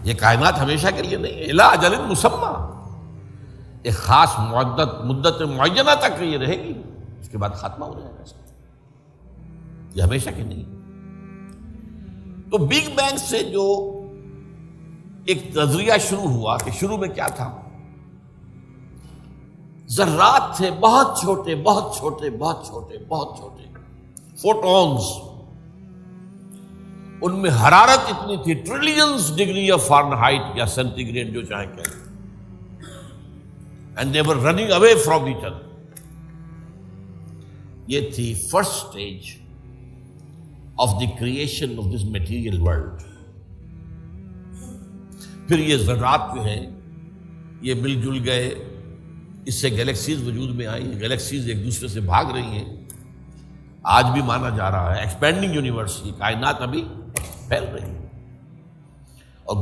یہ کائنات ہمیشہ کے لیے نہیں ہے، الی اجل مسمی، ایک خاص مدت معینہ تک یہ رہے گی، اس کے بعد خاتمہ ہو جائے گا، یہ ہمیشہ کے نہیں۔ تو بگ بینگ سے جو ایک نظریہ شروع ہوا کہ شروع میں کیا تھا، ذرات تھے، بہت چھوٹے بہت چھوٹے بہت چھوٹے بہت چھوٹے، فوٹونز، ان میں حرارت اتنی تھی، ٹریلینز ڈگری آف فارنہائٹ یا سینٹی گریڈ جو چاہیں کہیں، and they were running away from each other. یہ تھی first stage of the creation of this material world. پھر یہ ذرات جو ہیں یہ مل جل گئے، اس سے گیلیکسیز وجود میں آئی، گیلیکسیز ایک دوسرے سے بھاگ رہی ہیں، آج بھی مانا جا رہا ہے ایکسپینڈنگ یونیورس، یہ کائنات ابھی پھیل رہی ہے۔